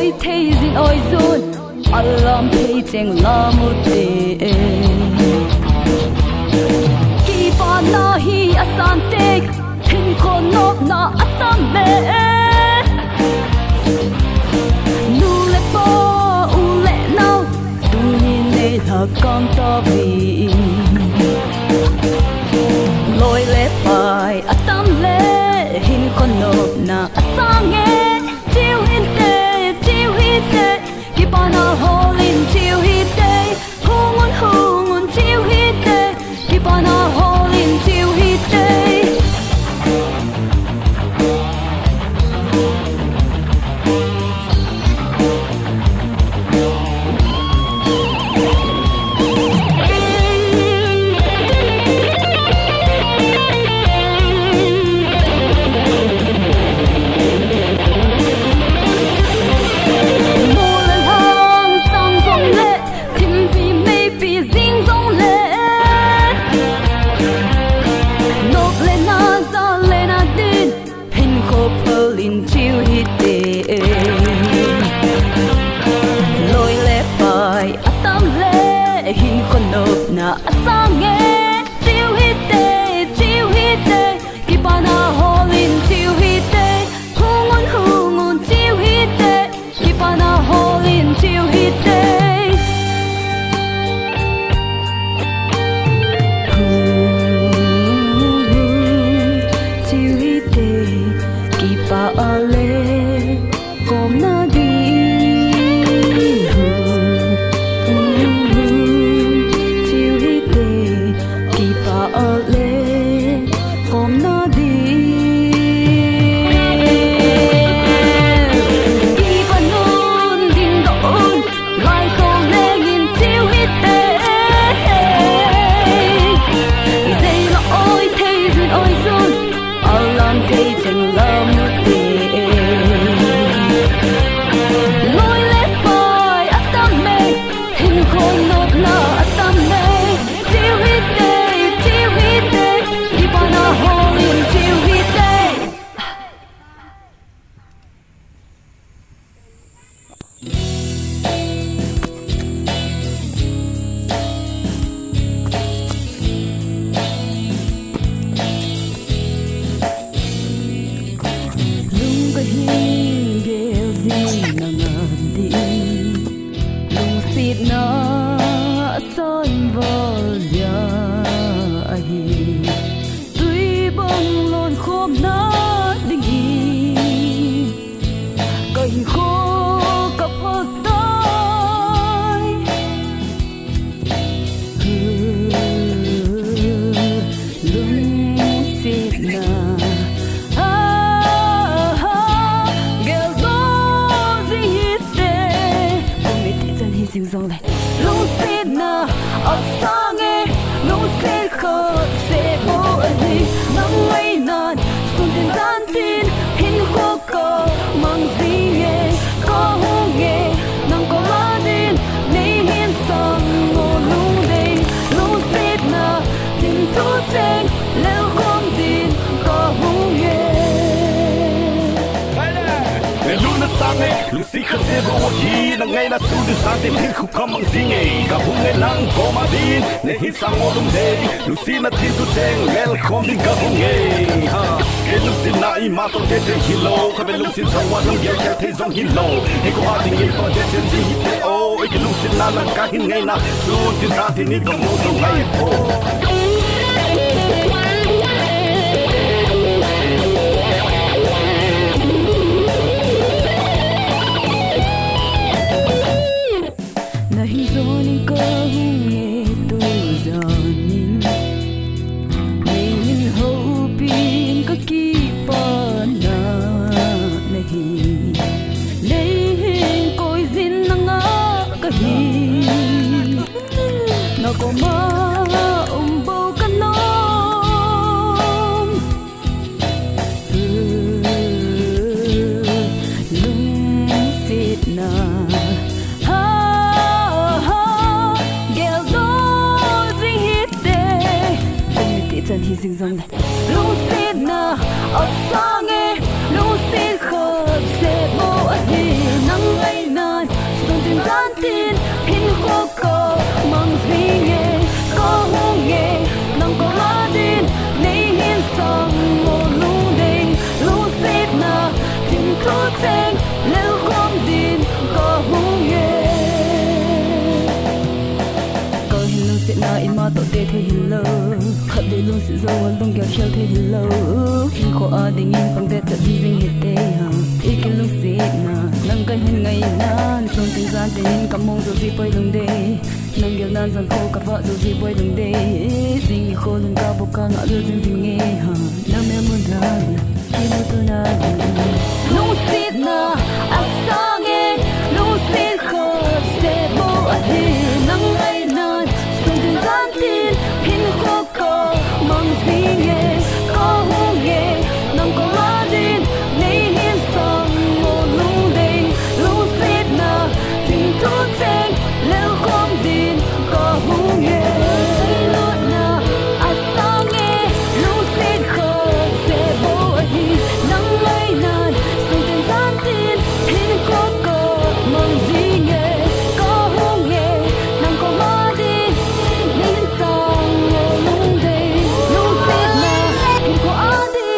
ôi thấy gì ôi rồi alam thấy cheng la một đêm khi pa na hi asante hin kon nop na atame nu le po u le nau tu ni le tha con ta vi loi le pai atam le hin kon nop na asange chiu hin te ki pa na holin chiu hi te hungun chiu hi te ki pa na holin chiu hi te hin kon nop na asange chiu hi te ki pa na holin chiu hi te hungun chiu hi te ki pa na holin chiu hi te chiu hi te ki pa ale kom na di na son vol ya hi tui bông lon khom na ding hi kai kho ka phot tai lung sit na ding dong lại lung sit na ở sang nghe lung sit khờ sẽ vô đi nắng mấy nàn xuân tiền gian tin hin khô cờ mang gì nghe có hú nghe nắng có lá tin nay hiên sang ngô lung đây lung sit na tin thu chênh leo không tin có hú nghe sange lucy khase bo hi na ngai na su de sa de hin khu kam ang zinge ka hu ngai lang ko ma din ne hi sang o dum de lucy na tin tu cheng lel khom din ka hu ngai ha ke lucy na I ma to de de hi lo ka be lucy sa wa lang ye ka the zong hi lo e ko ha ding pa de chen ji hi te o e ke lucy na lang ka hin ngai na su ti sa ti ni ko mo to ngai po có má bầu cánh nôm lung xịt na ha ha gheo đó dinh hít đê cùng mình tị chân hi dinh dòng này lung xịt na ở xa nghe lung xịt khờ sẽ bố hi nắng ấy to te the hello khat de lung si zo wal dong gya khel the hello hin kho a ding in pang de ta ji jing he te ha ik lung si na nang kai hen ngai nan son ting zan te in kam mong zo si poi lung de nang gel nan zan kho ka va zo si poi lung de sing kho lung ka bo ka nga lu jing jing nge ha na me mun da ki no to na lung si na a song e lung si kho se bo a he nang ai nan son ting zan tin hin kho ko mong sing e ko hung e nang ko la din nei hin song mo lung de lung si na ting tu teng leo khom din ko hung e lo na a song e lung si kho se bo a hi nang ai nan son ting zan tin hin kho ko mong sing e ko hung e nang ko la din nei hin song mo lung de lung si na hin ko a di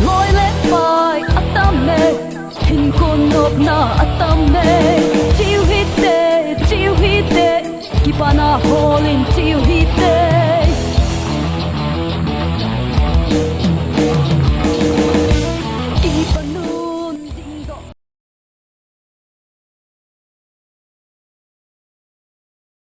lối lên vai atame hin khôn nộp na atame chiu hite kipana holin chiu hite